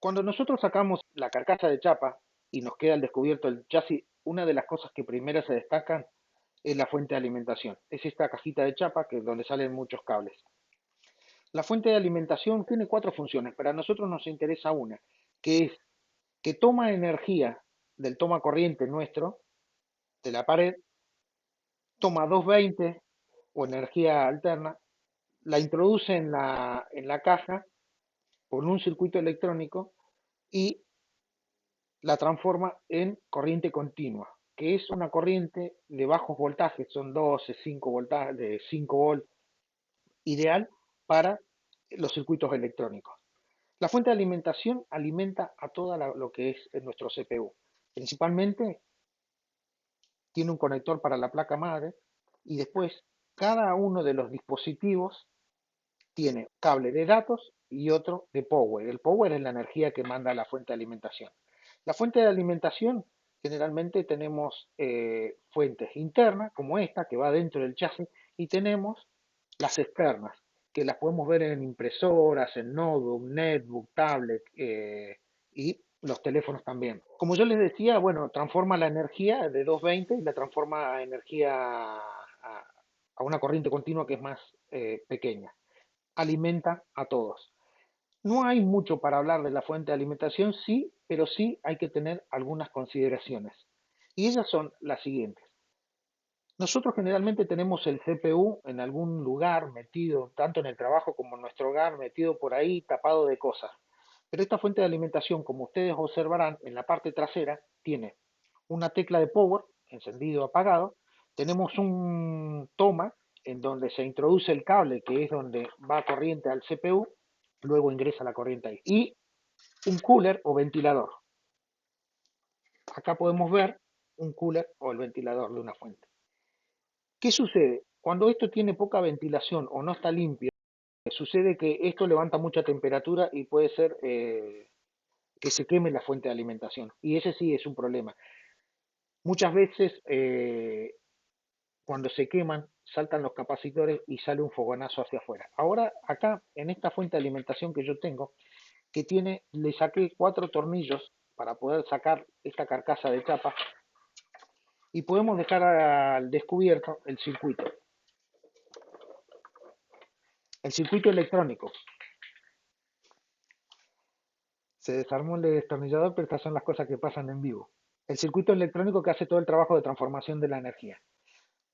Cuando nosotros sacamos la carcasa de chapa y nos queda al descubierto el chasis, una de las cosas que primero se destacan es la fuente de alimentación. Es esta cajita de chapa que donde salen muchos cables. La fuente de alimentación tiene cuatro funciones, pero a nosotros nos interesa una, que es que toma energía del toma corriente nuestro, de la pared, toma 220 o energía alterna, la introduce en la caja con un circuito electrónico y la transforma en corriente continua, que es una corriente de bajos voltajes, son 12, 5 voltajes, de 5 volt, ideal para los circuitos electrónicos. La fuente de alimentación alimenta a todo lo que es nuestro CPU. Principalmente tiene un conector para la placa madre y después cada uno de los dispositivos tiene cable de datos y otro de power. El power es la energía que manda la fuente de alimentación. La fuente de alimentación, generalmente tenemos fuentes internas, como esta, que va dentro del chasis, y tenemos las externas, que las podemos ver en impresoras, en notebook, netbook, tablet y los teléfonos también. Como yo les decía, bueno, transforma la energía de 220 y la transforma a energía a una corriente continua que es más pequeña. Alimenta a todos. No hay mucho para hablar de la fuente de alimentación, sí, pero sí hay que tener algunas consideraciones. Y ellas son las siguientes. Nosotros generalmente tenemos el CPU en algún lugar metido, tanto en el trabajo como en nuestro hogar, metido por ahí, tapado de cosas. Pero esta fuente de alimentación, como ustedes observarán, en la parte trasera tiene una tecla de power, encendido o apagado, tenemos un toma en donde se introduce el cable, que es donde va corriente al CPU, luego ingresa la corriente ahí, y un cooler o ventilador. Acá podemos ver un cooler o el ventilador de una fuente. ¿Qué sucede? Cuando esto tiene poca ventilación o no está limpio, sucede que esto levanta mucha temperatura y puede ser que se queme la fuente de alimentación. Y ese sí es un problema. Muchas veces cuando se queman saltan los capacitores y sale un fogonazo hacia afuera. Ahora acá en esta fuente de alimentación que yo tengo, que tiene, le saqué 4 tornillos para poder sacar esta carcasa de chapa y podemos dejar al descubierto el circuito electrónico. Se desarmó el destornillador, pero estas son las cosas que pasan en vivo. El circuito electrónico que hace todo el trabajo de transformación de la energía.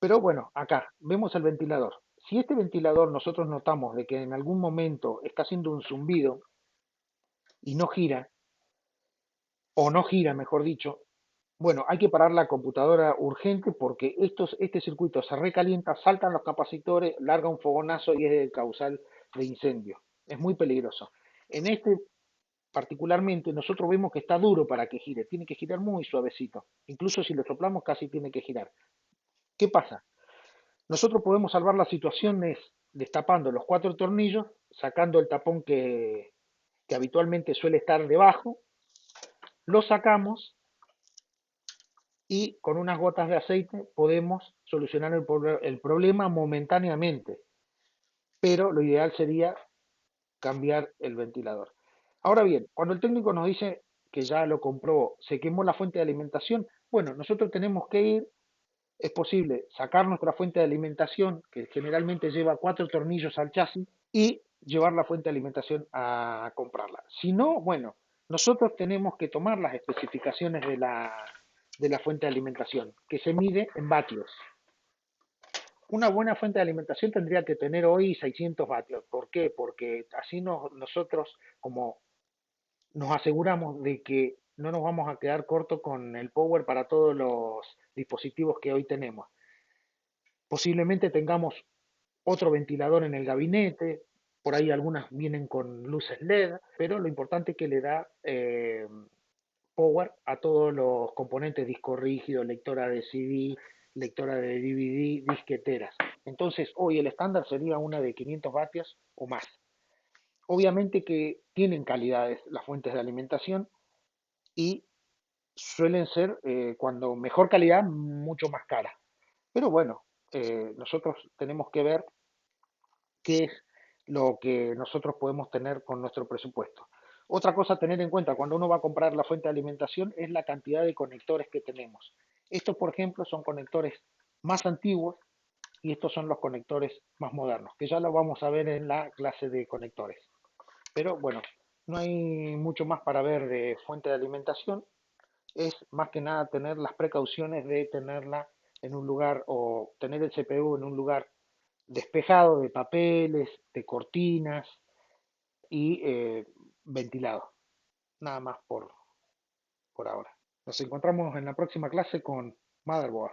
Pero bueno, acá vemos el ventilador. Si este ventilador nosotros notamos de que en algún momento está haciendo un zumbido y no gira, o no gira, mejor dicho, bueno, hay que parar la computadora urgente porque este circuito se recalienta, saltan los capacitores, larga un fogonazo y es el causal de incendio. Es muy peligroso. En este particularmente nosotros vemos que está duro para que gire, tiene que girar muy suavecito. Incluso si lo soplamos casi tiene que girar. ¿Qué pasa? Nosotros podemos salvar la situación es destapando los 4 tornillos, sacando el tapón que habitualmente suele estar debajo, lo sacamos y con unas gotas de aceite podemos solucionar el problema momentáneamente, pero lo ideal sería cambiar el ventilador. Ahora bien, cuando el técnico nos dice que ya lo compró, se quemó la fuente de alimentación, bueno, nosotros tenemos que ir, es posible sacar nuestra fuente de alimentación, que generalmente lleva 4 tornillos al chasis, y llevar la fuente de alimentación a comprarla. Si no, bueno, nosotros tenemos que tomar las especificaciones de la fuente de alimentación, que se mide en vatios. Una buena fuente de alimentación tendría que tener hoy 600 vatios. ¿Por qué? Porque así nosotros como nos aseguramos de que no nos vamos a quedar cortos con el power para todos los dispositivos que hoy tenemos. Posiblemente tengamos otro ventilador en el gabinete, por ahí algunas vienen con luces LED, pero lo importante es que le da power a todos los componentes, disco rígido, lectora de CD, lectora de DVD, disqueteras. Entonces, hoy el estándar sería una de 500 vatios o más. Obviamente que tienen calidades las fuentes de alimentación y suelen ser, cuando mejor calidad, mucho más caras. Pero bueno, nosotros tenemos que ver qué es lo que nosotros podemos tener con nuestro presupuesto. Otra cosa a tener en cuenta cuando uno va a comprar la fuente de alimentación es la cantidad de conectores que tenemos. Estos, por ejemplo, son conectores más antiguos y estos son los conectores más modernos, que ya lo vamos a ver en la clase de conectores. Pero bueno, no hay mucho más para ver de fuente de alimentación. Es más que nada tener las precauciones de tenerla en un lugar o tener el CPU en un lugar despejado de papeles, de cortinas y ventilado. Nada más por ahora. Nos encontramos en la próxima clase con Motherboard.